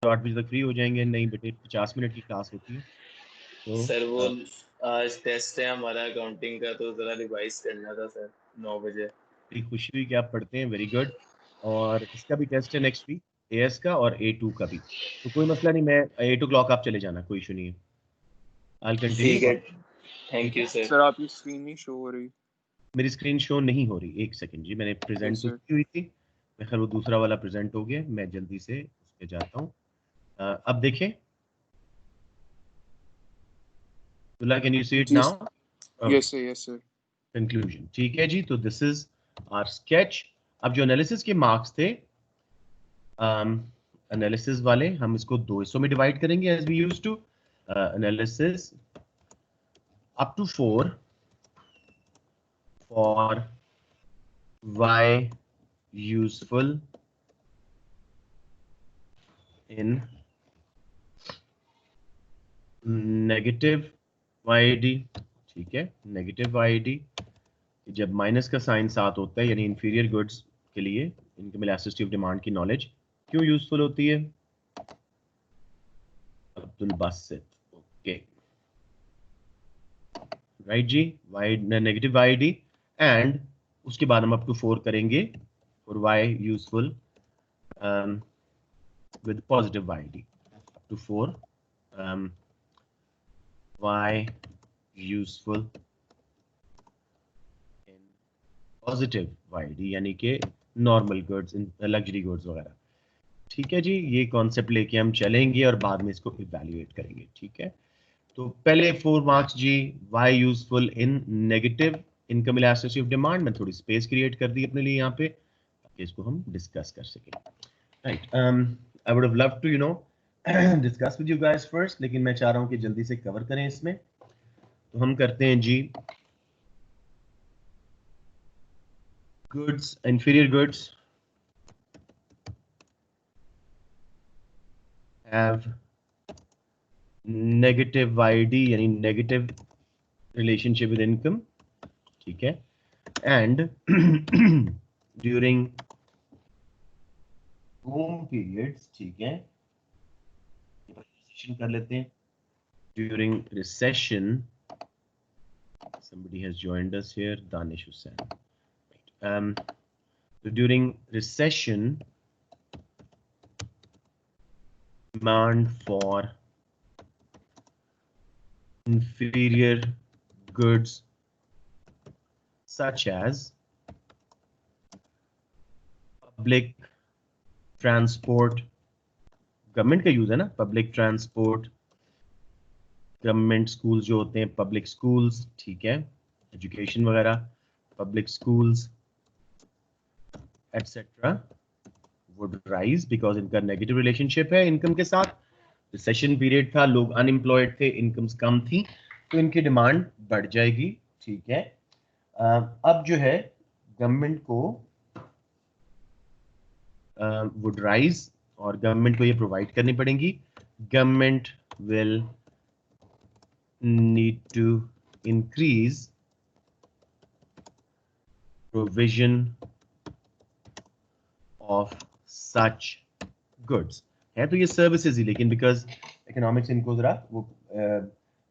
8 बजे तक फ्री हो जाएंगे। नहीं बेटे 50 मिनट की क्लास होती है। तो सर वो आज टेस्ट है हमारा अकाउंटिंग का, तो जरा रिवाइज करना था सर 9 बजे। बड़ी खुशी हुई कि आप पढ़ते हैं, वेरी गुड। और इसका भी टेस्ट है नेक्स्ट वीक, एएस का और A2 का भी। तो कोई मसला नहीं, मैं 8 o'clock आप चले जाना, कोई इशू नहीं है। I continue. ठीक है, ठीक थैंक है यू सर। सर आपकी स्क्रीन नहीं शो हो रही। मेरी स्क्रीन शो नहीं हो रही, एक सेकंड जी, मैंने प्रेजेंट यस तो सर। की हुई थी, मैं खैर वो दूसरा वाला प्रेजेंट हो गया, मैं जल्दी से उस पर जाता हूँ। अब देखें, कैन यू सी इट जी now? Yes sir, yes sir. Conclusion, ठीक है जी। तो दिस इज आवर स्केच। अब जो एनालिसिस के मार्क्स थे, एनालिसिस वाले, हम इसको दो हिस्सों में डिवाइड करेंगे as we used to. Analysis up to 4 four why useful in negative YID। ठीक है, नेगेटिव YID जब माइनस का साइन साथ होता है, यानी इंफीरियर गुड्स के लिए इनकम इलास्टिसिटी ऑफ डिमांड की नॉलेज क्यों यूजफुल होती है? अब्दुल बासित, ओके राइट जी। वाई नेगेटिव YID, एंड उसके बाद हम अप टू 4 करेंगे और why useful with positive YID up to 4, why useful in positive YID, यानी कि नॉर्मल गुड्स, लग्जरी गुड्स वगैरह। ठीक है जी, ये कॉन्सेप्ट लेके हम चलेंगे और बाद में इसको इवैल्यूएट करेंगे। ठीक है, तो पहले 4 मार्क्स जी, why useful in negative income elasticity of demand. मैं थोड़ी स्पेस क्रिएट कर दी अपने लिए यहाँ पे ताकि इसको हम डिस्कस कर सकें। Right, I would have loved to discuss with you guys first, लेकिन मैं चाह रहा हूँ कि जल्दी से कवर करें इसमें। तो हम करते हैं जी, goods, inferior goods have negative YID, यानी नेगेटिव रिलेशनशिप विद इनकम। ठीक है, एंड ड्यूरिंग बूम पीरियड्स, ठीक है, कर लेते हैं, during recession, somebody has joined us here, Danish Hussain. So during recession, demand for inferior goods such as public transport, government का use है ना, पब्लिक ट्रांसपोर्ट, गवर्नमेंट स्कूल्स जो होते हैं, पब्लिक स्कूल्स, ठीक है, एजुकेशन वगैरह, public schools etcetera would rise because इनका नेगेटिव रिलेशनशिप है इनकम के साथ। रिसेशन पीरियड था, लोग अनएम्प्लॉयड थे, इनकम्स कम थी, तो इनकी डिमांड बढ़ जाएगी। ठीक है, अब जो है गवर्नमेंट को वुड राइज और गवर्नमेंट को ये प्रोवाइड करनी पड़ेंगी। Government will need to increase provision of such goods. है तो ये सर्विसेज ही, लेकिन बिकॉज इकोनॉमिक्स इनको जरा वो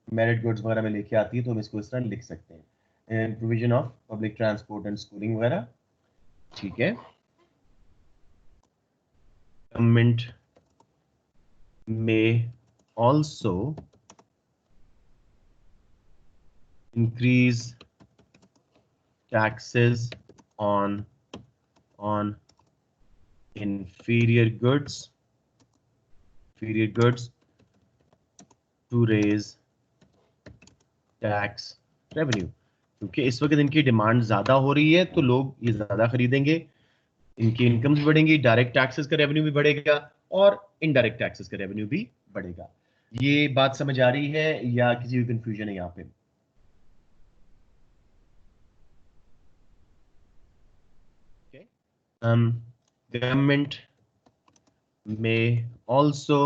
मेरिट गुड्स वगैरह में लेके आती है, तो हम इसको इस तरह लिख सकते हैं, provision of public transport and schooling वगैरह। ठीक है, government may also increase taxes on inferior goods to raise tax revenue, क्योंकि इस वक्त इनकी डिमांड ज्यादा हो रही है, तो लोग ये ज्यादा खरीदेंगे, इनकी इनकम्स भी बढ़ेंगी, डायरेक्ट टैक्सेस का रेवेन्यू भी बढ़ेगा और इनडायरेक्ट टैक्सेस का रेवेन्यू भी बढ़ेगा। ये बात समझ आ रही है या किसी भी कंफ्यूजन है यहाँ पे? Government may also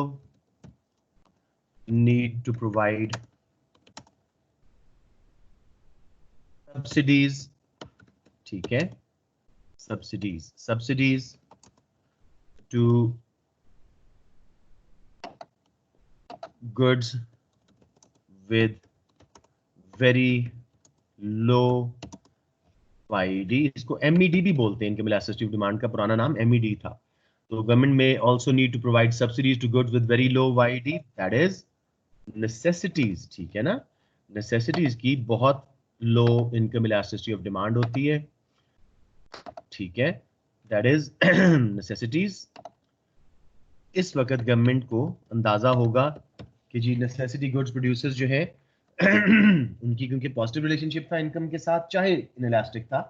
need to provide subsidies, ठीक है, subsidies to goods with very low YED, इसको MED भी बोलते हैं, इनकम इलास्टिसिटी ऑफ डिमांड का पुराना नाम MED था। तो government may also need to provide subsidies to goods with very low YED, that is necessities, ठीक है ना। नेसेसिटीज की बहुत low income elasticity of demand होती है, ठीक है, दैट इज नेसेसिटीज। इस वक्त गवर्नमेंट को अंदाजा होगा कि जी नेसेसिटी गुड्स प्रोड्यूसर्स जो है उनकी क्योंकि पॉजिटिव रिलेशनशिप था इनकम के साथ, चाहे इनइलास्टिक था,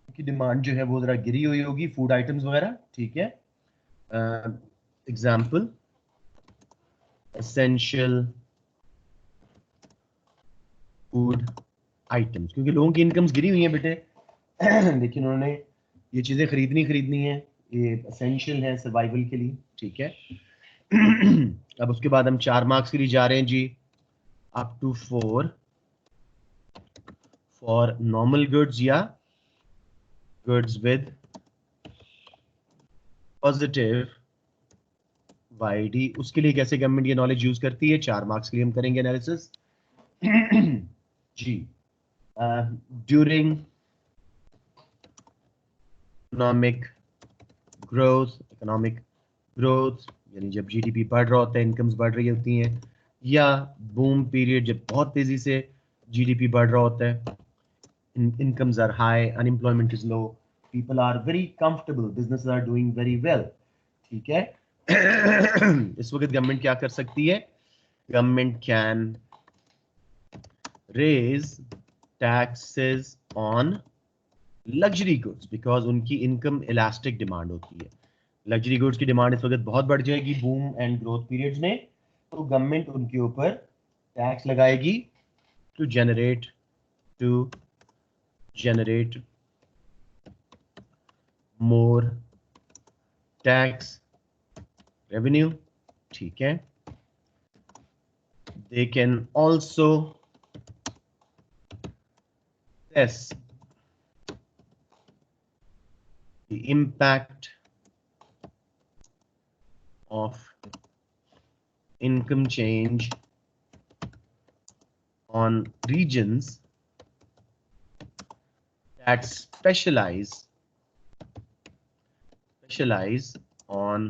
उनकी डिमांड जो है वो जरा गिरी हुई होगी, फूड आइटम्स वगैरह, ठीक है। एग्जाम्पल एसेंशियल फूड आइटम्स, क्योंकि लोगों की इनकम्स गिरी हुई हैं बेटे लेकिन उन्होंने ये चीजें खरीदनी है, ये एसेंशियल है सर्वाइवल के लिए, ठीक है। अब उसके बाद हम 4 मार्क्स के लिए जा रहे हैं जी, up to 4 for normal goods या गुड्स विद पॉजिटिव YED। उसके लिए कैसे गवर्नमेंट ये नॉलेज यूज करती है, 4 मार्क्स के लिए हम करेंगे एनालिसिस जी। ड्यूरिंग इकोनॉमिक ग्रोथ यानी जब GDP बढ़ रहा होता है, इनकम्स बढ़ रही होती हैं, या बूम पीरियड जब बहुत तेजी से GDP बढ़ रहा होता है, incomes are high, unemployment is low, people are very comfortable, business are doing very well, ठीक है। इस वक्त गवर्नमेंट क्या कर सकती है, government can raise taxes on luxury goods because उनकी इनकम इलास्टिक डिमांड होती है। लग्जरी गुड्स की डिमांड इस वक्त बहुत बढ़ जाएगी बूम एंड ग्रोथ पीरियड्स में, तो गवर्नमेंट उनके ऊपर टैक्स लगाएगी to generate more tax revenue, ठीक है। They can also assess the impact of income change on regions that specialize on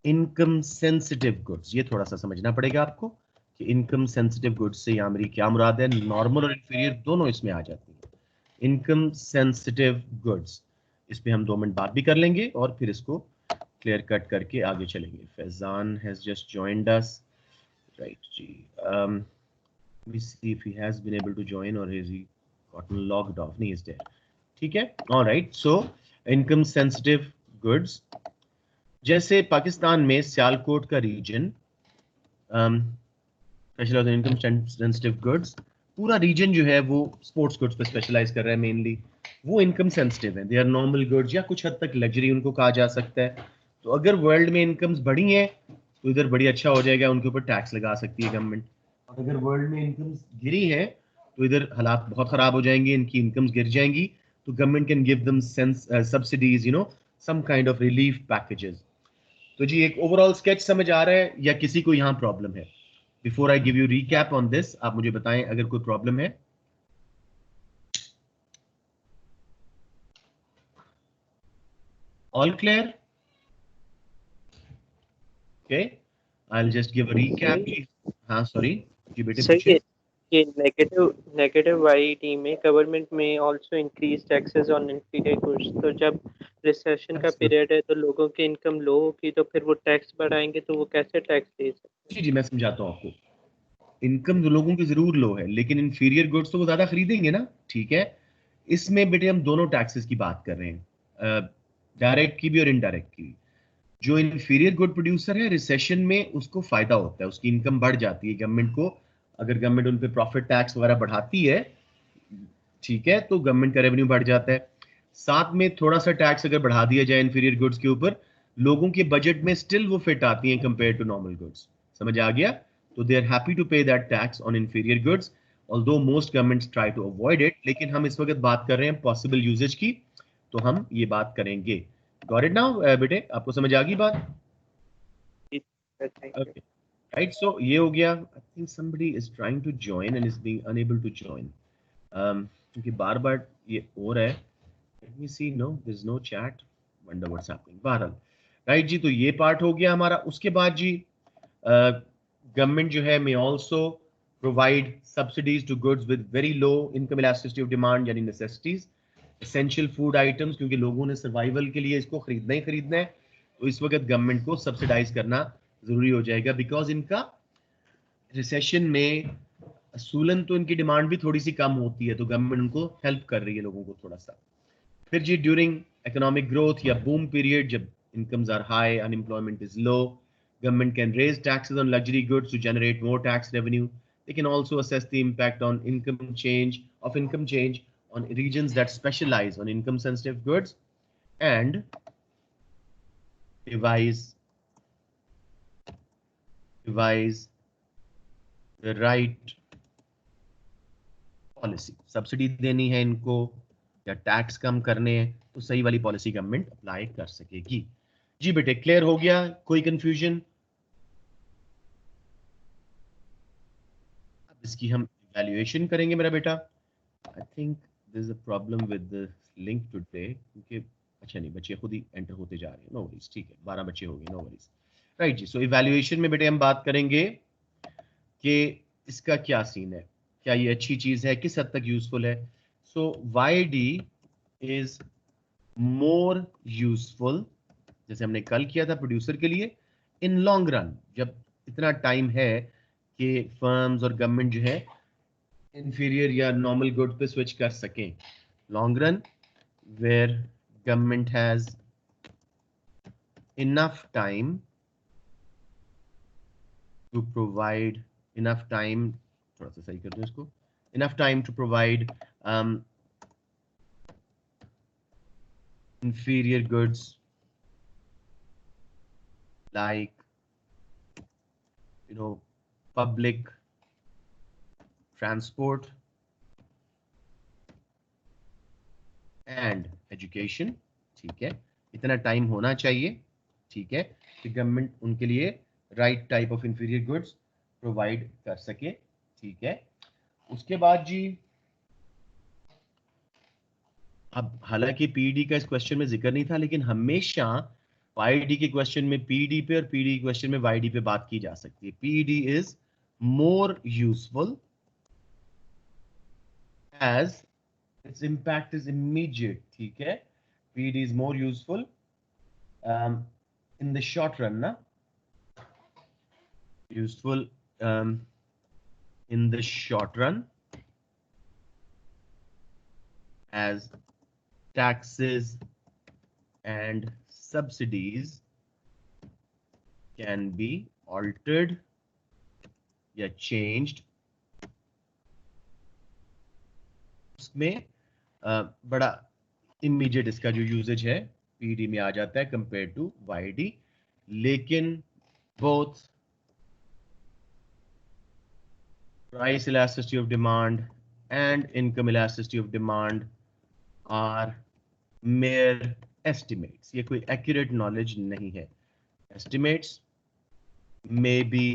income sensitive goods। ये थोड़ा सा समझना पड़ेगा आपको कि इनकम सेंसिटिव गुड्स से यहाँ मेरी क्या मुराद है, नॉर्मल और इंफीरियर दोनों इसमें आ जाती है। इनकम सेंसिटिव गुड्स, इस पे हम 2 मिनट बात भी कर लेंगे और फिर इसको क्लियर कट करके आगे चलेंगे। Faizan has just joined us, right जी। we see if he has been able to join or has he gotten logged off. नहीं, is there, ठीक है। all right, so income sensitive goods, जैसे पाकिस्तान में सियालकोट का region specialize in income sensitive goods, पूरा region जो है वो स्पोर्ट्स गुड्स पे स्पेशलाइज कर रहा है मेनली, वो इनकम सेंसिटिव है, दे आर नॉर्मल गुड्स या कुछ हद तक लग्जरी उनको कहा जा सकता है। तो अगर वर्ल्ड में इनकम्स बढ़ी हैं तो इधर बड़ी अच्छा हो जाएगा, उनके ऊपर टैक्स लगा सकती है गवर्नमेंट। और अगर वर्ल्ड में इनकम्स गिरी हैं तो इधर हालात बहुत खराब हो जाएंगे, इनकी इनकम्स गिर जाएंगी, तो government can give them subsidies, you know, some kind of relief packages. तो जी एक ओवरऑल स्केच समझ आ रहा है या किसी को यहाँ प्रॉब्लम है? Before I give you recap on this, आप मुझे बताएं अगर कोई प्रॉब्लम है। All clear? Okay, I will just give a recap. हाँ सॉरी जी बेटे पूछिए। ये नेगेटिव YED में government may also increase taxes on inferior goods, तो जब रिसेशन का पीरियड है तो लोगों की इनकम लो होगी तो फिर वो टैक्स बढ़ाएंगे, तो वो कैसे टैक्स दे सकते हैं? जी मैं समझाता हूँ आपको। इनकम लोगों की जरूर लो है लेकिन इंफीरियर गुड्स तो वो ज्यादा खरीदेंगे ना, ठीक है। इसमें बेटे हम दोनों टैक्सेस की बात कर रहे हैं, डायरेक्ट की भी और इनडायरेक्ट की भी। जो इंफीरियर गुड प्रोड्यूसर है रिसेशन में उसको फायदा होता है, उसकी इनकम बढ़ जाती है गवर्नमेंट को, अगर गवर्नमेंट उन पे प्रॉफिट टैक्स वगैरह बढ़ाती है, ठीक है, तो गवर्नमेंट का रेवेन्यू बढ़ जाता है। साथ में थोड़ा सा टैक्स अगर बढ़ा दिया जाए इंफीरियर गुड्स के ऊपर, लोगों के बजट में स्टिल वो फिट आती हैं कंपेयर टू नॉर्मल गुड्स। समझ आ गया? तो they are happy to pay that tax on inferior goods, although most governments try to avoid it, लेकिन हम इस वक्त बात कर रहे हैं पॉसिबल यूजेज की, तो हम ये बात करेंगे। गॉट इट नाउ बेटे, आपको समझ आ गई बात? Okay. राइट, सो ये हो गया. I think somebody is trying to join and is being unable to join. क्योंकि बार बार ये हो रहा है. Let me see. No, there's no chat. Wonder what's happening. बहरहाल, राइट जी, तो ये पार्ट हो गया हमारा. उसके बाद जी गवर्नमेंट जो है may also provide subsidies to goods with very low income elasticity of demand, यानी necessities, essential food items, क्योंकि लोगों ने सर्वाइवल के लिए इसको खरीदना ही खरीदना है. तो इस वक्त गवर्नमेंट को सब्सिडाइज करना जरूरी हो जाएगा, बिकॉज इनका रिसेशन में असूलन तो इनकी डिमांड भी थोड़ी सी कम होती है, तो गवर्नमेंट उनको हेल्प कर रही है लोगों को थोड़ा सा. फिर जी ड्यूरिंग इकोनॉमिक ग्रोथ या बूम पीरियड, जब incomes are high, unemployment is low, government can raise taxes on luxury goods to generate more tax revenue. They can also assess the impact on income change on regions that specialize on income sensitive goods and devise the right policy. Subsidy देनी है इनको या tax कम करने हैं, तो सही वाली policy government apply कर सकेगी. जी बेटे, क्लियर हो गया? कोई कंफ्यूजन? अब इसकी हम इवैल्यूएशन करेंगे मेरा बेटा. I think there is a problem with the link today, क्योंकि अच्छा नहीं, बच्चे खुद ही एंटर होते जा रहे हैं. नो वरीज, ठीक है, 12 बच्चे हो गए, नो वरीज. राइट जी, सो इवैल्यूएशन में बेटे हम बात करेंगे कि इसका क्या सीन है, क्या ये अच्छी चीज है, किस हद तक यूजफुल है. सो YD इज मोर यूजफुल, जैसे हमने कल किया था प्रोड्यूसर के लिए, इन लॉन्ग रन, जब इतना टाइम है कि फर्म्स और गवर्नमेंट जो है इंफीरियर या नॉर्मल गुड पे स्विच कर सकें. Long run where government has enough time to provide, enough time, थोड़ा सा सही कर दूं इसको, enough time to provide inferior goods like, public transport and education. ठीक है, इतना टाइम होना चाहिए, ठीक है, कि गवर्नमेंट उनके लिए right type of inferior goods provide कर सके. ठीक है, उसके बाद जी, अब हालांकि पीडी का इस क्वेश्चन में जिक्र नहीं था, लेकिन हमेशा वाईडी के क्वेश्चन में पीडी पे और पीडी के क्वेश्चन में वाईडी पे बात की जा सकती है. PD is more useful as its impact is immediate. ठीक है, PD is more useful in the short run, ना, useful in the short run as taxes and subsidies can be altered या changed. उसमें बड़ा immediate इसका जो usage है PD में आ जाता है कंपेयर टू वाईडी, लेकिन both price elasticity of demand and income elasticity of demand are mere estimates. ये कोई accurate knowledge नहीं है. Estimates may be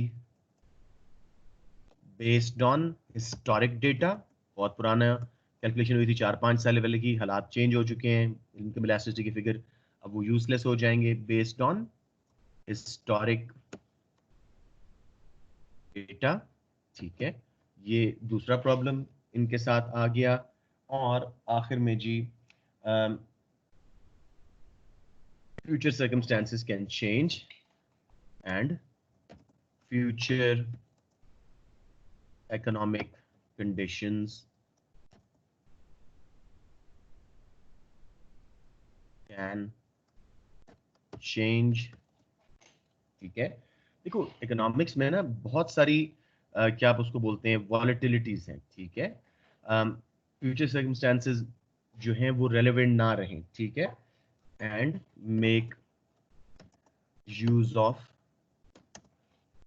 based on historic data. बहुत पुराना कैलकुलेशन हुई थी 4-5 साल पहले की, हालात चेंज हो चुके हैं, इनकम इलास्टिसिटी के फिगर अब वो यूजलेस हो जाएंगे. Based on historic data. ठीक है, ये दूसरा प्रॉब्लम इनके साथ आ गया. और आखिर में जी, future circumstances can change and future economic conditions can change. ठीक है, देखो इकोनॉमिक्स में ना बहुत सारी क्या आप उसको बोलते हैं, वॉलेटिलिटीज हैं. ठीक है, फ्यूचर सर्कमस्टेंसेस जो हैं वो रेलेवेंट ना रहें. ठीक है, and make use of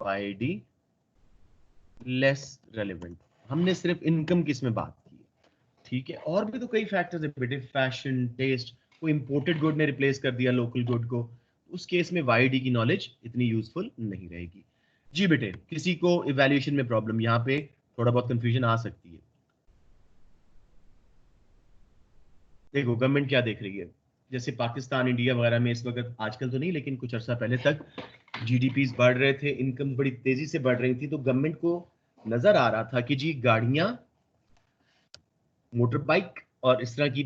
YD less relevant. हमने सिर्फ इनकम की इसमें बात की है. ठीक है, और भी तो कई फैक्टर्स है बेटे, फैशन, टेस्ट. कोई इंपोर्टेड गुड ने रिप्लेस कर दिया लोकल गुड को, उस केस में वाईडी की नॉलेज इतनी यूजफुल नहीं रहेगी. जी बेटे, किसी को इवैल्यूएशन में प्रॉब्लम, यहाँ पे थोड़ा बहुत कंफ्यूजन आ सकती है। देखो गवर्नमेंट क्या देख रही है, जैसे पाकिस्तान इंडिया वगैरह में इस वक्त, आजकल तो नहीं लेकिन कुछ अर्सा पहले तक जीडीपीज बढ़ रहे थे, इनकम बड़ी तेजी से बढ़ रही थी, तो गवर्नमेंट को नजर आ रहा था कि जी गाड़ियां, मोटर बाइक और इस तरह की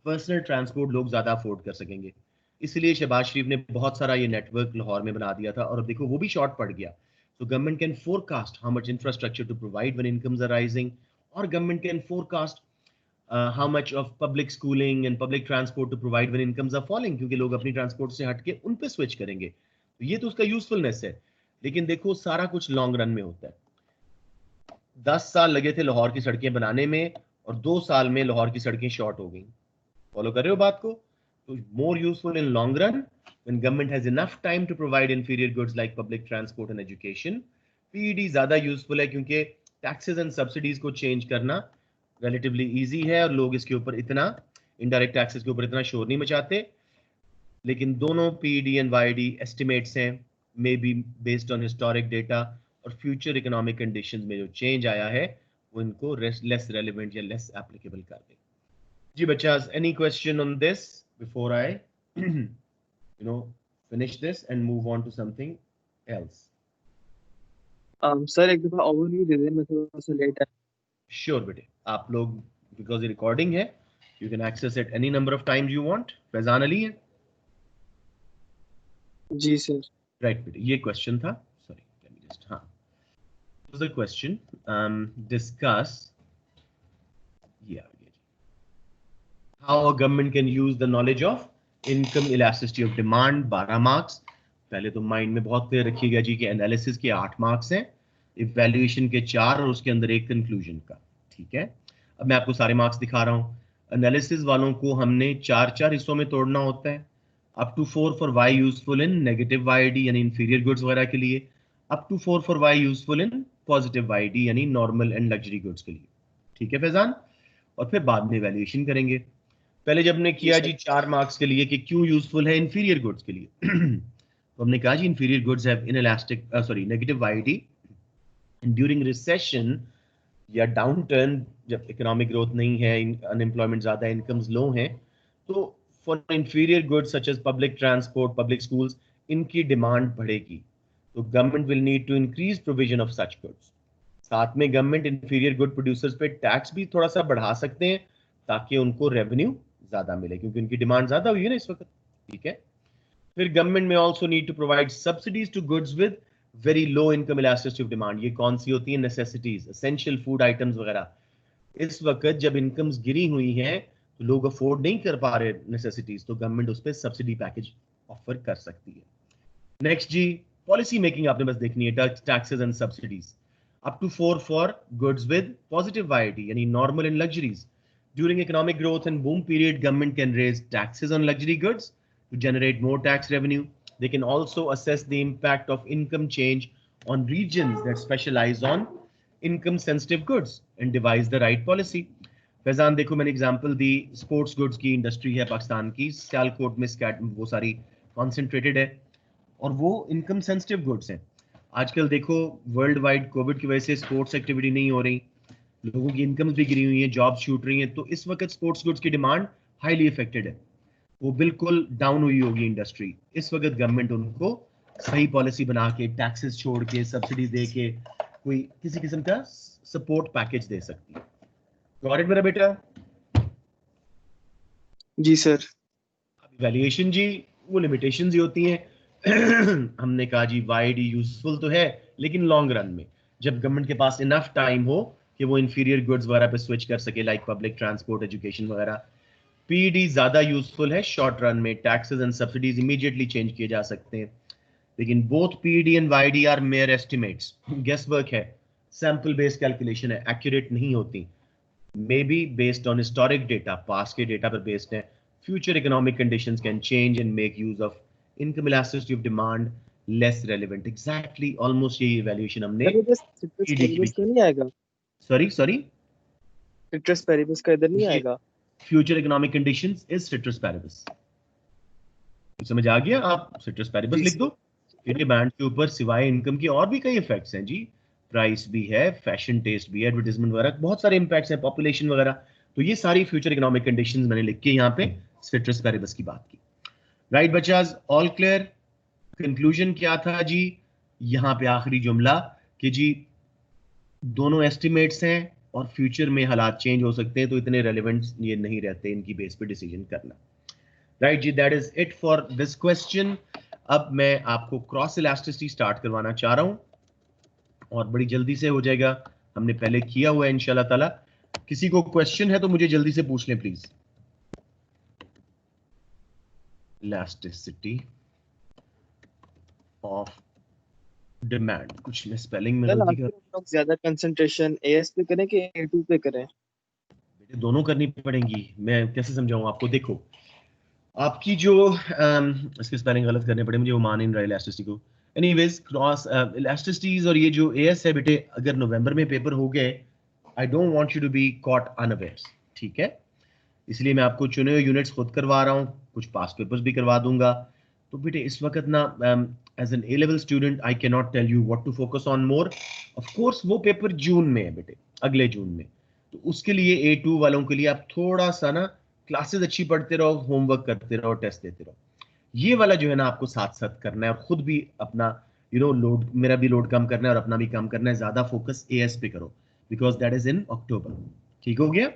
पर्सनल ट्रांसपोर्ट लोग ज्यादा अफोर्ड कर सकेंगे। इसलिए शहबाज शरीफ ने बहुत सारा ये नेटवर्क लाहौर में बना दिया था, और अब देखो वो भी शॉर्ट पड़ गया। So government can forecast how much infrastructure to provide when incomes are rising, or government can forecast how much of public schooling and public transport to provide when incomes are falling, क्योंकि लोग अपनी transport से हटके उन पे switch करेंगे। तो ये तो उसका यूजफुलनेस है। लेकिन देखो सारा कुछ लॉन्ग रन में होता है। 10 साल लगे थे लाहौर की सड़कें बनाने में, और 2 साल में लाहौर की सड़कें शॉर्ट हो गई। फॉलो कर रहे हो बात को? तो मोर useful in long run when government has enough time to provide inferior goods like public transport and education. PED ज्यादा यूजफुल है क्योंकि टैक्सेस एंड सब्सिडीज को चेंज करना रिलेटिवली इजी है, और लोग इसके ऊपर इतना, इनडायरेक्ट टैक्सेस के ऊपर इतना शोर नहीं मचाते। लेकिन दोनों PED एंड YED एस्टिमेट्स हैं, मे be based on historic data, और फ्यूचर इकोनॉमिक कंडीशंस में जो चेंज आया है वो इनको लेस रेलिवेंट या लेस एप्लीकेबल कर दे। जी बच्चा, any question on this before I finish this and move on to something else? Sir एक दफा ओवरव्यू दे दें, मैं थोड़ा सा लेट है। Sure बेटे, आप लोग, because ये रिकॉर्डिंग है, you can access it any number of times you want. Faizan Ali है? जी सर। Right बेटे, ये क्वेश्चन था, sorry, let me just, हाँ, was the question, discuss, yeah, how a government can use the knowledge of income elasticity of demand, 12 marks. पहले तो mind में बहुत clear रखिएगा जी कि एनालिसिस के 8 मार्क्स हैं, इवैल्यूएशन के 4, और उसके अंदर एक कंक्लूजन का। ठीक है, अब मैं आपको सारे मार्क्स दिखा रहा हूँ। एनालिसिस वालों को हमने 4-4 हिस्सों में तोड़ना होता है। Up to 4 for Y useful in negative YD यानी इंफीरियर गुड्स वगैरह के लिए, up to 4 for Y useful in positive YD यानी नॉर्मल एंड लग्जरी गुड्स के लिए। ठीक है फैजान, और फिर बाद में इवैल्यूएशन करेंगे। पहले जब हमने किया जी 4 मार्क्स के लिए कि क्यों यूजफुल है इंफीरियर गुड्स के लिए, तो हमने कहा जी inferior goods have inelastic negative YD during recession या डाउन टर्न, जब इकोनॉमिक ग्रोथ नहीं है, अनएम्प्लॉयमेंट ज्यादा है, इनकम्स लो हैं, तो for inferior goods such as public transport, public schools, इनकी डिमांड बढ़ेगी। तो government will need to increase provision of such goods. साथ में गवर्नमेंट इंफीरियर गुड प्रोड्यूसर्स पे टैक्स भी थोड़ा सा बढ़ा सकते हैं ताकि उनको रेवेन्यू ज्यादा मिले, क्योंकि उनकी डिमांड ज्यादा हुई है ना इस वक्त। ठीक है, फिर government may also need to provide subsidies to goods with very low income elasticity of demand. ये कौन सी होती है? नेसेसिटीज, एसेंशियल फूड आइटम्स वगैरह। इस वक्त जब इनकम्स गिरी हुई हैं तो लोग अफोर्ड नहीं कर पा रहे नेसेसिटीज, तो गवर्नमेंट उस पर सब्सिडी पैकेज ऑफर कर सकती है। नेक्स्ट जी, पॉलिसी मेकिंग आपने बस देखनी है, taxes and subsidies. Up to 4 for goods with positive YD यानी normal and luxuries. During economic growth and boom period, government can raise taxes on luxury goods to generate more tax revenue. They can also assess the impact of income change on regions that specialize on income sensitive goods and devise the right policy. Faizan देखो मैंने example दी, sports goods की industry है पाकिस्तान की, सियालकोट में वो सारी concentrated है, और वो इनकम सेंसिटिव गुड्स हैं। आजकल देखो वर्ल्ड वाइड कोविड की वजह से स्पोर्ट्स एक्टिविटी नहीं हो रही, लोगों की इनकम्स भी गिरी हुई है, जॉब छूट रही है, तो इस वक्त स्पोर्ट्स गुड्स की डिमांड हाईली इफेक्टेड है, वो बिल्कुल डाउन हुई होगी इंडस्ट्री। इस वक्त गवर्नमेंट उनको सही पॉलिसी बना के, टैक्सेस छोड़ के, सब्सिडी दे के, कोई किसी किस्म का सपोर्ट पैकेज दे सकती है। गॉट इट मेरा बेटा? जी सर। वैल्यूएशन जी, वो लिमिटेशंस ही होती हैं। हमने कहा जी वाईडी यूजफुल तो है, लेकिन लॉन्ग रन में जब गवर्नमेंट के पास इनफ टाइम हो कि वो इंफीरियर गुड्स वगैरह पे स्विच कर सके, लाइक पब्लिक ट्रांसपोर्ट, एजुकेशन वगैरह। पीईडी ज्यादा यूजफुल है शॉर्ट रन में, taxes and subsidies immediately change किए जा सकते हैं, लेकिन both PED and YD are mere estimates, guess work है, सैंपल बेस्ड कैलकुलेशन है, एक्यूरेट नहीं होती, may be based on historic data, पास के डेटा पर बेस्ड है। Future economic conditions can change and make use of income elasticity of demand less relevant. Exactly almost यही evaluation हमने नहीं आएगा। सॉरी सिट्रस पेरिबस का इधर नहीं आएगा। Future economic conditions is citrus Paribas. समझ आ गया? आप सिट्रस पेरिबस लिख दो, डिमांड के ऊपर सिवाय इनकम के और भी कई इफेक्ट्स हैं जी। प्राइस भी है, फैशन टेस्ट भी है, एडवर्टाइजमेंट वगैरह, बहुत सारे इम्पैक्ट्स हैं, पॉपुलेशन वगैरह। तो ये सारी फ्यूचर इकोनॉमिक कंडीशंस मैंने लिख के यहाँ पे सिट्रस पैरिबस की बात की। राइट बच्चाज, ऑल क्लियर? कंक्लूजन क्या था जी? यहाँ पे आखिरी जुमला कि जी दोनों एस्टिमेट्स हैं और फ्यूचर में हालात चेंज हो सकते हैं, तो इतने रेलेवेंट ये नहीं रहते इनकी बेस पे डिसीजन करना। राइट जी, that is it for this question. अब मैं आपको क्रॉस इलास्टिसिटी स्टार्ट करवाना चाह रहा हूं और बड़ी जल्दी से हो जाएगा, हमने पहले किया हुआ है इंशाल्लाह ताला। किसी को क्वेश्चन है तो मुझे जल्दी से पूछ लें प्लीज। इलास्टिसिटी ऑफ डिमांड, कुछ मैं स्पेलिंग में सर गलती आखिर कर, हम लोग ज्यादा कंसंट्रेशन एएस पे करें कि ए2 पे करें? बेटे दोनों करनी पड़ेंगी। मैं कैसे समझाऊं आपको? देखो आपकी जो इसके स्पेलिंग गलत करने पड़े मुझे, वो मान नहीं रहा इलास्टिसिटी को। एनीवेज क्रॉस इलास्टिसिटीज और ये जो एएस है बेटे, अगर नवंबर में पेपर हो गए, I don't want you to be caught unawares, ठीक है? इसलिए मैं आपको चुने हुए यूनिट्स खुद करवा रहा हूँ, कुछ पास पेपर्स भी करवा दूंगा। तो बेटे इस वक्त ना as an A level student I can not tell you what to focus on more. Of course वो पेपर जून में है बेटे, अगले जून में, तो उसके लिए A2 वालों के लिए आप थोड़ा सा ना क्लासेस अच्छी पढ़ते रहो, होमवर्क करते रहो, टेस्ट देते रहो। ये वाला जो है ना आपको साथ साथ करना है, और खुद भी अपना लोड, मेरा भी लोड कम करना है और अपना भी कम करना है। ज्यादा फोकस एएस पे करो बिकॉज दैट इज इन अक्टूबर। ठीक हो गया?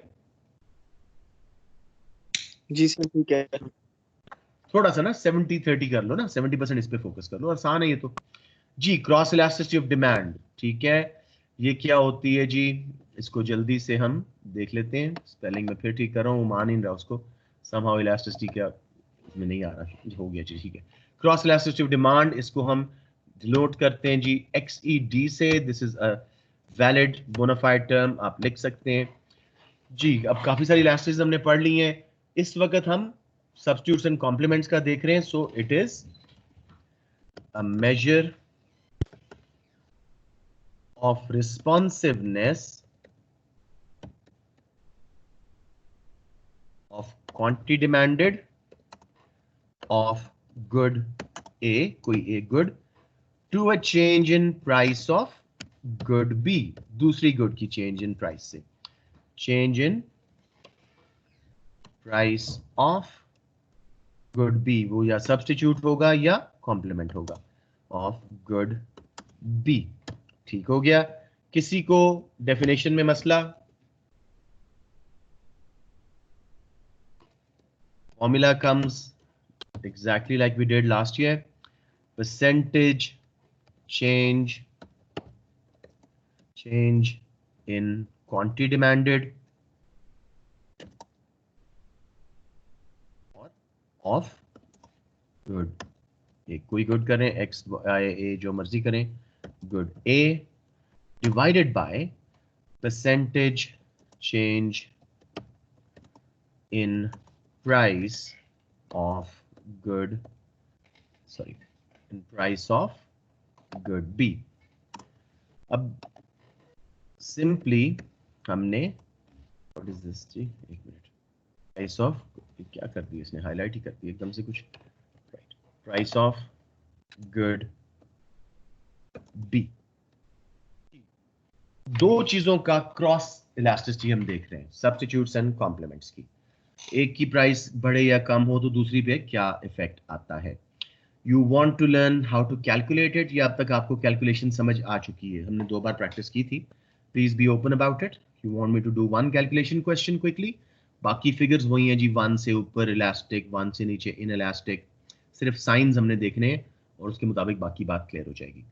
जी सर ठीक है। थोड़ा सा ना 70-30 कर लो ना, 70% इस पे फोकस कर लो, आसान है ये तो जी। क्रॉस इलास्टिसिटी ऑफ डिमांड, ठीक है, ये क्या होती है जी? इसको जल्दी से हम देख लेते हैं। स्पेलिंग में फिर ठीक कर रहा हूँ, मान ही नहीं रहा उसको, समहाउ इलास्टिसिटी क्या में नहीं आ रहा, हो गया जी, ठीक है। क्रॉस इलास्टिसिटी ऑफ डिमांड, इसको हम डिनोट करते हैं जी XED से। This is a valid bona fide term, आप लिख सकते हैं जी। अब काफी सारी इलास्टिसिटी हमने पढ़ ली हैं, इस वक्त हम सब्स्टिट्यूट्स एंड कॉम्प्लीमेंट्स का देख रहे हैं। So it is a measure of responsiveness of quantity demanded of good A, कोई A good, to a change in price of good B, दूसरी good की change in price से, change in price of good B, वो या substitute होगा या complement होगा, of good B। ठीक हो गया? किसी को डेफिनेशन में मसला? Formula comes exactly like we did last year. Percentage change in quantity demanded of good A, कोई good करें, X A जो मर्जी करें, good A divided by percentage change in price of good, sorry, in price of good B। अब simply हमने, what is this जी, एक minute, price of, क्या कर दिया इसने, हाईलाइट ही कर दिया एकदम से कुछ, right, price of good B. दो चीजों का क्रॉस इलास्टिसिटी हम देख रहे हैं, सब्स्टिट्यूट्स एंड कॉम्प्लीमेंट्स की। एक की प्राइस बढ़े या कम हो तो दूसरी पे क्या इफेक्ट आता है। You want to learn how to calculate it, या अब तक आपको कैलकुलेशन समझ आ चुकी है? हमने 2 बार प्रैक्टिस की थी। Please be open about it. You want me to do one calculation question quickly? बाकी फिगर्स वही हैं जी, 1 से ऊपर इलास्टिक, 1 से नीचे इन इलास्टिक, सिर्फ साइंस हमने देखने हैं और उसके मुताबिक बाकी बात क्लियर हो जाएगी।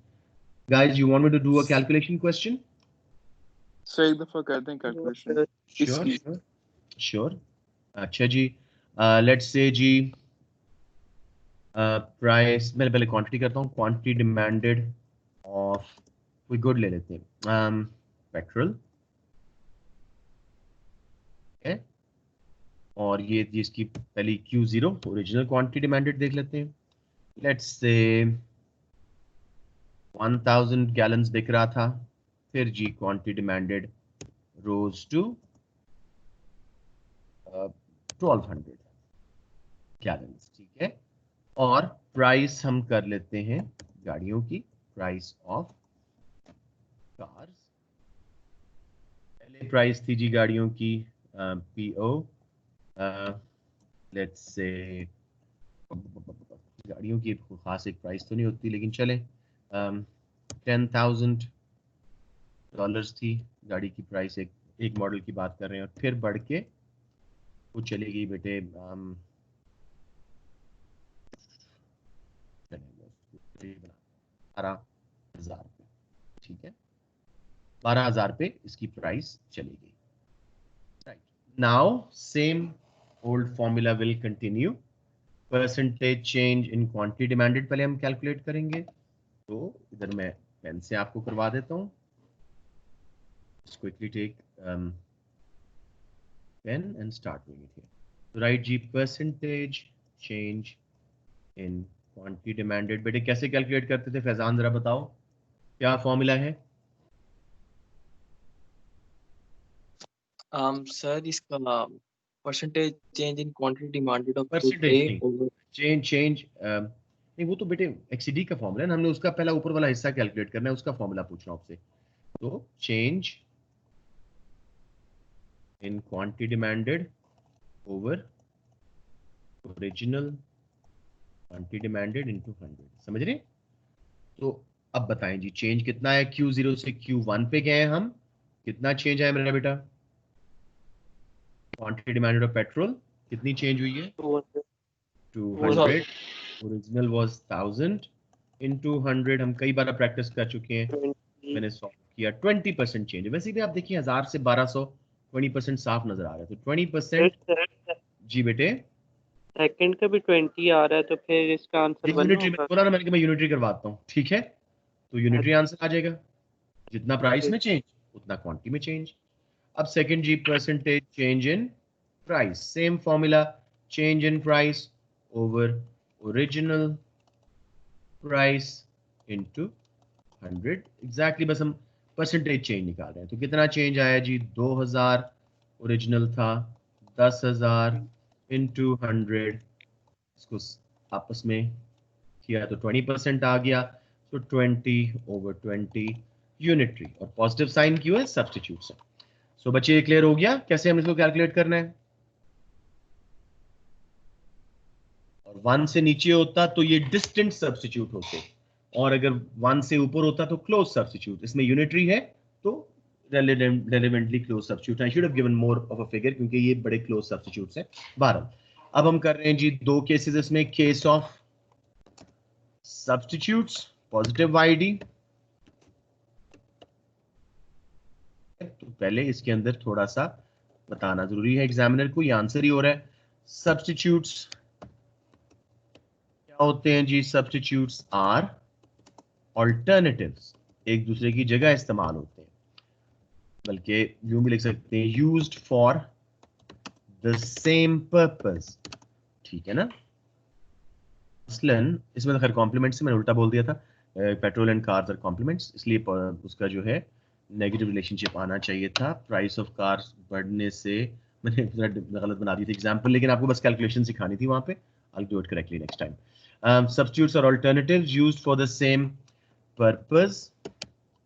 Guys, you want me to do a calculation question? Sir एक दफा कर दें कैलकुलेशन इसकी। श्योर। अच्छा जी, लेट्स से जी प्राइस, मैं पहले क्वांटिटी करता हूँ। क्वांटिटी डिमांडेड ऑफ, कोई गुड ले लेते हैं, पेट्रोल, है, और ये इसकी पहली Q0 ओरिजिनल क्वांटिटी डिमांडेड देख लेते हैं। लेट्स से 1000 गैलन्स बिक रहा था, फिर जी quantity demanded rose to 1200 gallons, ठीक है, और प्राइस हम कर लेते हैं गाड़ियों की, प्राइस ऑफ कार्स। पहले प्राइस थी जी गाड़ियों की पीओ, लेट्स से गाड़ियों की खास एक प्राइस तो नहीं होती, लेकिन चले $10,000 थी गाड़ी की प्राइस, एक मॉडल की बात कर रहे हैं, और फिर बढ़ के वो चली गई बेटे 12,000 पे, ठीक है, 12,000 पे इसकी प्राइस चली गई। Right, now same old formula will continue. Percentage change in quantity demanded पहले हम कैलकुलेट करेंगे, तो इधर मैं पेन से आपको करवा देता हूँ। Quickly take pen and start doing it here. So write G percentage change in quantity demanded। बेटे कैसे कैलकुलेट करते थे फैजान, जरा बताओ क्या फॉर्मूला है? सर इसका percentage change in quantity demanded of good percentage A नहीं, ओवर चेंज नहीं, वो तो बेटे एक्सीडी का फॉर्मूला है ना, हमने उसका पहला ऊपर वाला हिस्सा कैलकुलेट करना है, उसका फॉर्मूला पूछ रहा हूं आपसे। तो change in quantity demanded over original quantity demanded into 100, समझ रहे? तो अब बताएं जी चेंज कितना है, Q0 से Q1 पे गए हम, कितना चेंज है मेरा बेटा? क्वांटिटी डिमांडेड ऑफ पेट्रोल कितनी चेंज हुई है? 200। ओरिजिनल वाज 1000 इनटू 100, हम कई बार प्रैक्टिस कर चुके हैं, मैंने सॉल्व किया। 20% चेंज है। वैसे भी आप देखिए 1000 से 1200 20% साफ नजर आ रहा है, तो 20%। जी बेटे, सेकंड का भी 20 आ रहा है, तो फिर इसका आंसर 1 यूनिटरी होगा। बोला ना मैंने कि मैं यूनिटरी करवाता हूँ, ठीक है, तो यूनिटरी आंसर आ जाएगा। जितना प्राइस में चेंज उतना क्वांटिटी में चेंज। अब सेकंड जी, percentage change in price, same formula, change in price over original price into 100 exactly. बस हम परसेंटेज चेंज निकाल रहे हैं, तो कितना चेंज आया जी? 2000 ओरिजिनल था, 10,000 इनटू 100, इसको आपस में किया तो 20% आ गया, तो 20/20 यूनिटरी, और पॉजिटिव साइन क्यों है? सब्स्टिट्यूट से। सो बच्चे ये क्लियर हो गया कैसे हम इसको कैलकुलेट करना है? और 1 से नीचे होता तो ये डिस्टेंट सब्स्टिट्यूट होते, और अगर 1 से ऊपर होता तो क्लोज सब्स्टिट्यूट। इसमें यूनिटरी है तो relevantly close substitute. I should have given more of a figure क्योंकि ये बड़े क्लोज सब्स्टिट्यूट्स हैं। 12। अब हम कर रहे हैं जी दो केसेस इसमें, case of substitutes positive YD। तो पहले इसके अंदर थोड़ा सा बताना जरूरी है एग्जामिनर को, ये आंसर ही हो रहा है। सब्स्टिट्यूट्स क्या होते हैं जी? सब्स्टिट्यूट्स आर ऑल्टरनेटिव्स, एक दूसरे की जगह इस्तेमाल होते हैं, बल्कि यूं भी लिख सकते हैं used for the same purpose, ठीक है ना? मसलन इसमें तो खैर कॉम्प्लीमेंट से मैंने उल्टा बोल दिया था, petrol and cars are complements, इसलिए उसका जो है नेगेटिव रिलेशनशिप आना चाहिए था। प्राइस ऑफ कार्स बढ़ने से मैंने गलत बना दी थी एग्जाम्पल, लेकिन आपको बस कैलकुलेशन सिखानी थी वहां पे। I do it correctly next time. Substitutes are alternatives used for the same purpose.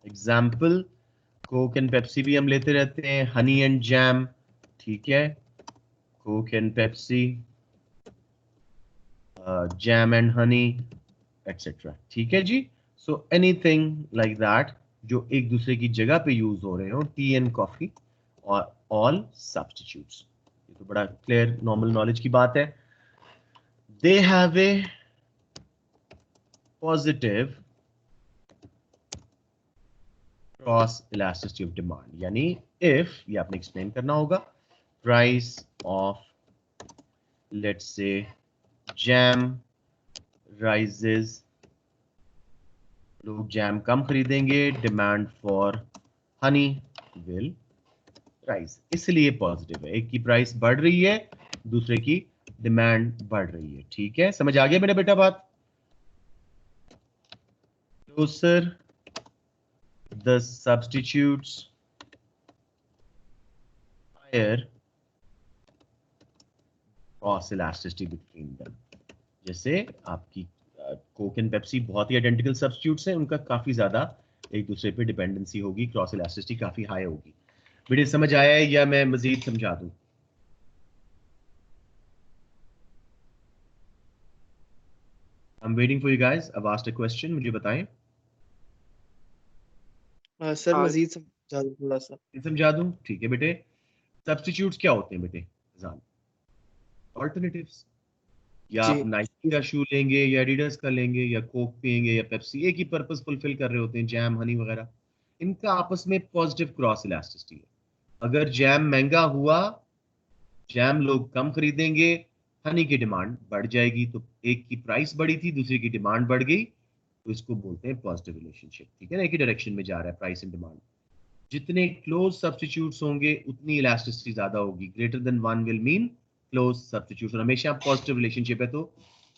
Example, Coke and Pepsi भी हम लेते रहते हैं, हनी एंड जैम, ठीक है, Coke and Pepsi, jam and honey, etcetera, ठीक है जी। सो एनीथिंग लाइक दैट जो एक दूसरे की जगह पे यूज हो रहे हो, टी एंड कॉफी, और ऑल सब्स्टिट्यूट्स। ये तो बड़ा क्लियर नॉर्मल नॉलेज की बात है। They have a positive cross elasticity of demand, यानी इफ, ये आपने एक्सप्लेन करना होगा, price of let's say jam rises, लोग जैम कम खरीदेंगे, demand for Honey will rise, इसलिए पॉजिटिव है। एक की प्राइस बढ़ रही है, दूसरे की डिमांड बढ़ रही है, ठीक है, समझ आ गया मेरा बेटा बात? तो sir the substitutes higher cross elasticity between them, जैसे आपकी कोक एंड पेप्सी बहुत ही आइडेंटिकल सब्स्टिट्यूट्स हैं, उनका काफी ज्यादा एक दूसरे पे डिपेंडेंसी होगी, क्रॉस इलास्टिसिटी काफी हाई होगी। वीडियो समझ आया है या मैं मजीद समझा दूं? I'm waiting for you guys. I've asked a question. मुझे बताएं। सर हाँ। मजीद समझा दो थोड़ा सा। समझा दूं? ठीक है बेटे। सब्स्टिट्यूट्स क्या होते हैं बेटे? ऑल्टरनेटिव्स। या आप जी नाइकी का शू लेंगे या एडिडास का लेंगे या कोक पियेंगे या पेप्सी, एक ही पर्पस फुलफिल कर रहे होते हैं, जैम हनी वगैरह। इनका आपस में पॉजिटिव क्रॉस इलास्टिसिटी है। अगर जैम महंगा हुआ, जैम लोग कम खरीदेंगे, हनी की डिमांड बढ़ जाएगी। तो एक की प्राइस बढ़ी थी, दूसरी की डिमांड बढ़ गई, तो इसको बोलते हैं पॉजिटिव रिलेशनशिप। ठीक है ना, एक ही डायरेक्शन में जा रहा है प्राइस एंड डिमांड। जितने क्लोज सब्स्टिट्यूट्स होंगे उतनी इलास्टिसिटी ज्यादा होगी। Greater than 1 will mean close substitution. हमेशा पॉजिटिव रिलेशनशिप है तो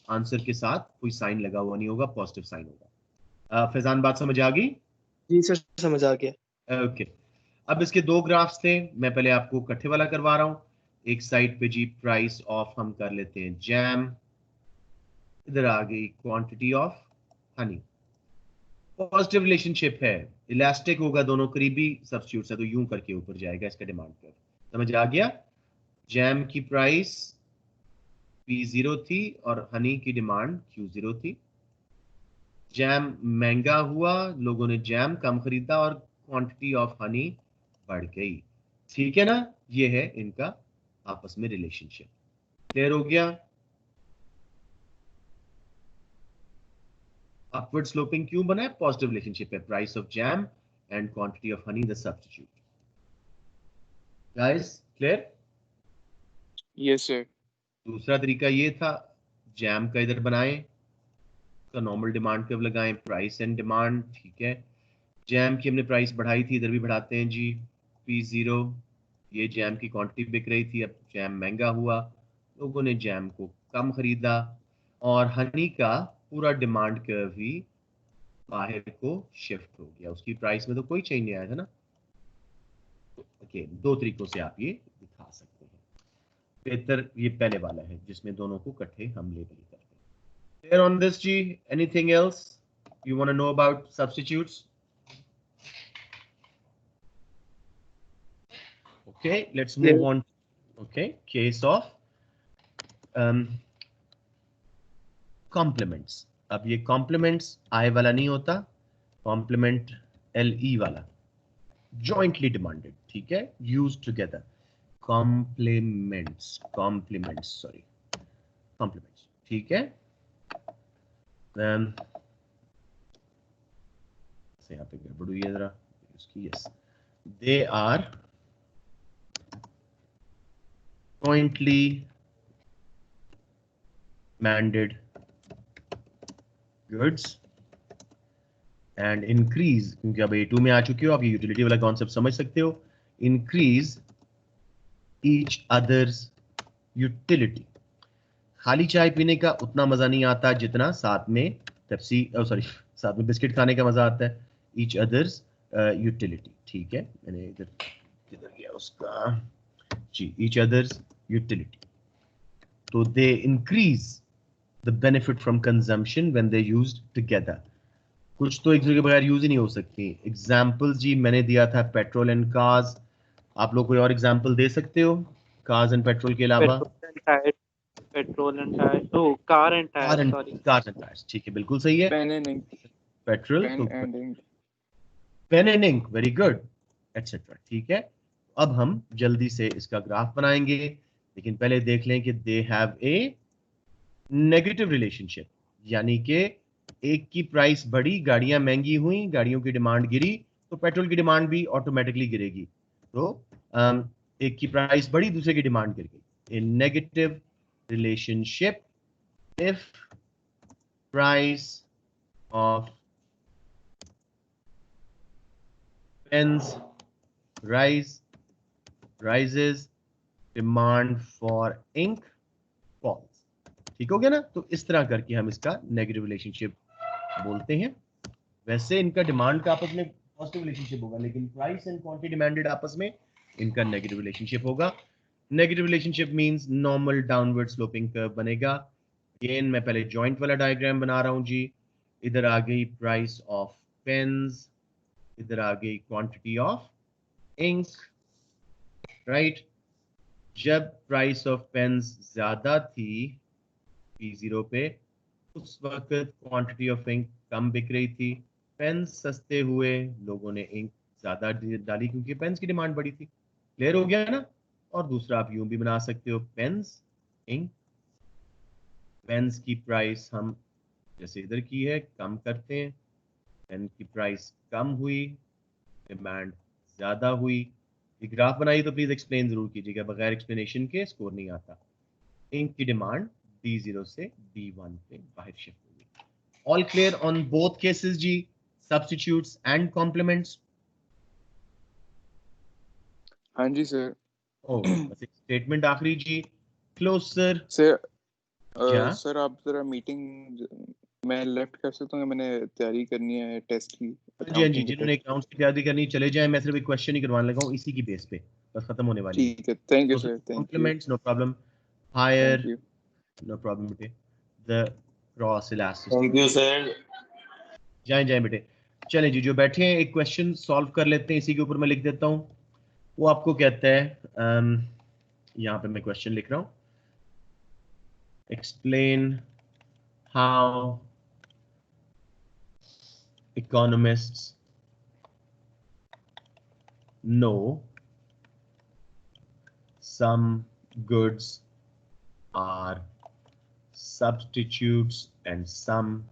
आंसर के साथ कोई साइन लगा हुआ नहीं होगा, पॉजिटिव साइन होगा। फैजान बात समझ आ गई? जी सर समझ आ गया। ओके। अब इसके दो ग्राफ्स थे, मैं पहले आपको इकट्ठे वाला करवा रहा हूँ। एक साइड पे जी प्राइस ऑफ हम कर लेते हैं जैम, इधर आ गई quantity of honey. Positive relationship है, इलास्टिक होगा, दोनों करीबी सब्स्टिट्यूट्स है तो यूं करके ऊपर जाएगा इसका डिमांड कर्व। समझ आ गया? जैम की प्राइस P0 थी और हनी की डिमांड Q0 थी। जैम महंगा हुआ, लोगों ने जैम कम खरीदा और क्वांटिटी ऑफ हनी बढ़ गई। ठीक है ना, ये है इनका आपस में रिलेशनशिप। क्लियर हो गया? अपवर्ड स्लोपिंग क्यों बना है? पॉजिटिव रिलेशनशिप है, price of jam and quantity of honey the substitute. Guys clear? Yes, sir. दूसरा तरीका ये था, जैम का इधर बनाएं, का नॉर्मल डिमांड कर्व लगाएं, प्राइस एंड डिमांड। ठीक है, जैम की हमने प्राइस बढ़ाई थी, इधर भी बढ़ाते हैं जी। P0 ये जैम की क्वांटिटी बिक रही थी, अब जैम महंगा हुआ, लोगों ने जैम को कम खरीदा, और हनी का पूरा डिमांड कर्व ही बाहर को शिफ्ट हो गया। उसकी प्राइस में तो कोई चेंज नहीं आया था ना। ओके, दो तरीकों से आप ये दिखा सकते हैं। बेहतर ये पहले वाला है जिसमें दोनों को इकट्ठे हम लेबल करते हैं। Clear on this, G? Anything else you want to know about substitutes? Okay, let's move on. Okay, case of complements. अब ये complements I वाला नहीं होता, complement LE वाला, jointly demanded. ठीक है, used together. Complements, sorry, complements. ठीक है, से यहाँ पे गड़बड़ हुई है जरा इसकी। Yes, they are jointly demanded goods and increase, क्योंकि अब A2 में आ चुके हो आप, ये यूटिलिटी वाला कॉन्सेप्ट समझ सकते हो। increase each other's utility। खाली चाय पीने का उतना मजा नहीं आता जितना साथ में पेप्सी, सॉरी, साथ में बिस्किट खाने का मजा आता है। each other's utility। ठीक है, मैंने इधर गया उसका जी, each other's utility। तो they increase the benefit from consumption when they used together। कुछ तो एक दूसरे के बगैर यूज ही नहीं हो सकती। एग्जाम्पल्स जी मैंने दिया था पेट्रोल एंड कार्स, आप लोग कोई और एग्जाम्पल दे सकते हो कार्स एंड पेट्रोल के अलावा? Petrol and tyre, oh car and tyre, sorry, cars and tyres. ठीक है, बिल्कुल सही है। Pen and ink. Petrol Pen तो and ink. Pen and ink, very good, etcetera. ठीक है, अब हम जल्दी से इसका ग्राफ बनाएंगे, लेकिन पहले देख लें कि they have a negative relationship, यानी कि एक की प्राइस बढ़ी, गाड़ियां महंगी हुई, गाड़ियों की डिमांड गिरी, तो पेट्रोल की डिमांड भी ऑटोमेटिकली गिरेगी। तो एक की प्राइस बढ़ी, दूसरे की डिमांड गिर गई। A negative relationship if price of pens rises, demand for ink falls। ठीक हो गया ना? तो इस तरह करके हम इसका नेगेटिव रिलेशनशिप बोलते हैं। वैसे इनका डिमांड का आपस में पॉजिटिव रिलेशनशिप होगा, लेकिन प्राइस एंड क्वांटिटी डिमांडेड आपस में इनका नेगेटिव रिलेशनशिप होगा। Negative relationship means normal downward sloping curve बनेगा। अगेन मैं पहले जॉइंट वाला डायग्राम बना रहा हूँ जी। इधर आ गई प्राइस ऑफ पेन्स, इधर आ गई क्वांटिटी ऑफ इंक, राइट। जब प्राइस ऑफ पेन्स ज्यादा थी P0 पे, उस वक्त क्वांटिटी ऑफ इंक कम बिक रही थी। पेन्स सस्ते हुए, लोगों ने इंक ज्यादा डाली क्योंकि पेन्स की डिमांड बढ़ी थी। क्लियर हो गया ना। और दूसरा आप यूं भी बना सकते हो, पेन्स इंक, पेन्स की प्राइस हम जैसे इधर की है कम करते हैं, पेन की प्राइस कम हुई, डिमांड ज्यादा हुई। ये ग्राफ बनाई तो प्लीज एक्सप्लेन जरूर कीजिएगा, बगैर एक्सप्लेनेशन के स्कोर नहीं आता। इंक की डिमांड D0 से D1 पे बाहर शिफ्ट होगी। All clear on both cases जी, सब्स्टिट्यूट्स एंड कॉम्प्लीमेंट्स? हाँ जी सर। ओ बस एक स्टेटमेंट आखिरी जी, क्लोजर। सर क्या सर आप जरा मीटिंग मैं लेफ्ट कर सकता हूँ, मैंने तैयारी करनी है टेस्ट की, हाँ जी, अकाउंटिंग के जिन्होंने टेस्ट। अकाउंट्स की तैयारी करनी चले जाएं, मैं सिर्फ एक क्वेश्चन ही करवाने लगा हूँ इसी की बेस पे, बस खत्म होने वाली है। ठीक है, thank you sir, thank you, compliments no problem, thank higher you. No problem बेटे, the cross elasticity. Thank you sir. जाएं जाएं बेटे। चलें जी, जो बैठे हैं एक क्वेश्चन सॉल्व कर लेते हैं, इसी के ऊपर मैं लिख देता हूँ। वो आपको कहता है, यहाँ पे मैं क्वेश्चन लिख रहा हूँ, explain how economists know some goods are substitutes and some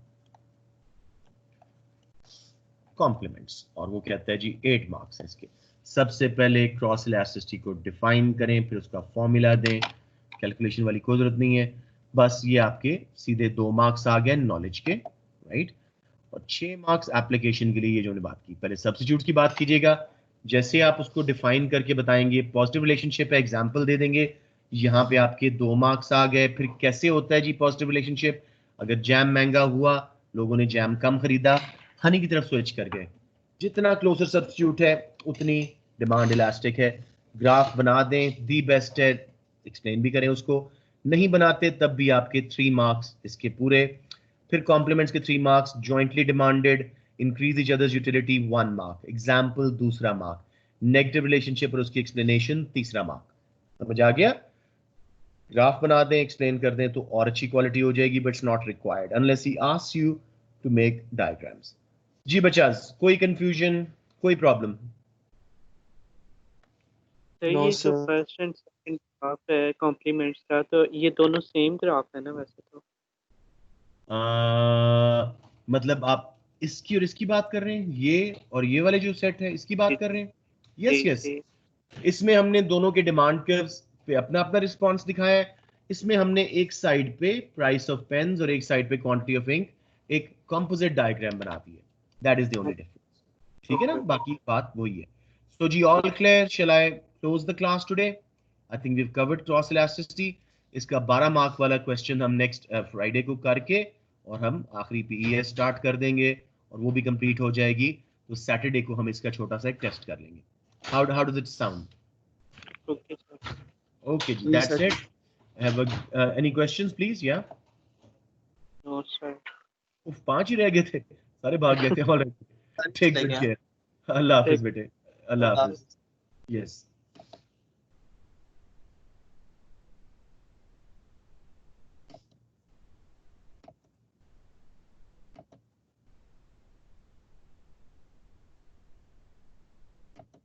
complements। और वो कहता है जी 8 मार्क्स है इसके। सबसे पहले क्रॉस इलास्टिसिटी को डिफाइन करें, फिर उसका फॉर्मूला दें, कैलकुलेशन वाली कोई जरूरत नहीं है, बस ये आपके सीधे 2 मार्क्स आ गए नॉलेज के, राइट। और 6 मार्क्स एप्लीकेशन के लिए, ये जो हमने बात की, पहले सब्स्टिट्यूट्स की बात कीजिएगा, जैसे आप उसको डिफाइन करके बताएंगे, पॉजिटिव रिलेशनशिप है एग्जांपल दे देंगे, यहाँ पे आपके 2 मार्क्स आ गए। फिर कैसे होता है जी पॉजिटिव रिलेशनशिप, अगर जैम महंगा हुआ, लोगों ने जैम कम खरीदा, हनी की तरफ स्विच कर गए, जितना क्लोजर सब्स्टिट्यूट है उतनी डिमांड इलास्टिक है। ग्राफ बना दें, दी बेस्ट है, एक्सप्लेन भी करें उसको, नहीं बनाते तब भी आपके 3 मार्क्स इसके पूरे। फिर कॉम्प्लीमेंट्स के 3 marks, jointly demanded, increase each others utility 1 mark, example दूसरा मार्क, नेगेटिव रिलेशनशिप और उसकी एक्सप्लेनेशन तीसरा मार्क। समझ आ गया। ग्राफ बना दें, एक्सप्लेन कर दें तो और अच्छी क्वालिटी हो जाएगी, but it's not required unless he asks you to make diagrams. जी बच्चास, कोई कंफ्यूजन, कोई प्रॉब्लम? तो नो ये जो sir. First and second graph है कॉम्प्लीमेंट्स का, तो ये दोनों सेम ग्राफ है ना वैसे तो? मतलब आप इसकी और इसकी बात कर रहे हैं, ये और ये वाले जो सेट है इसकी बात कर रहे हैं? यस जी यस। जी। इसमें हमने दोनों के डिमांड कर्व्स पे अपना अपना रिस्पांस दिखाया है। इसमें हमने एक साइड पे प्राइस ऑफ पेन्स और एक साइड पे क्वांटिटी ऑफ इंक, एक कंपोजिट डायग्राम बना दी है। That is the only difference. ठीक है ना, बाकी बात वही है। सो जी all clear, shall I close the class today? I think we have covered cross elasticity. इसका 12 मार्क वाला क्वेश्चन हम नेक्स्ट फ्राइडे को करके और हम आखिरी पीईएस स्टार्ट कर देंगे और वो भी कंप्लीट हो जाएगी, तो सैटरडे को हम इसका छोटा सा एक टेस्ट कर लेंगे। How does it sound? Okay sir. Okay, जी that's sir. it. Have any questions, please? Yeah. No sir. उफ, 5 ही रह गए थे, सारे भाग गए थे। All right. Take चले good गया। care. अल्लाह हाफिज ठीक। बेटे, अल्लाह अल्लाह हाफिज। Yes.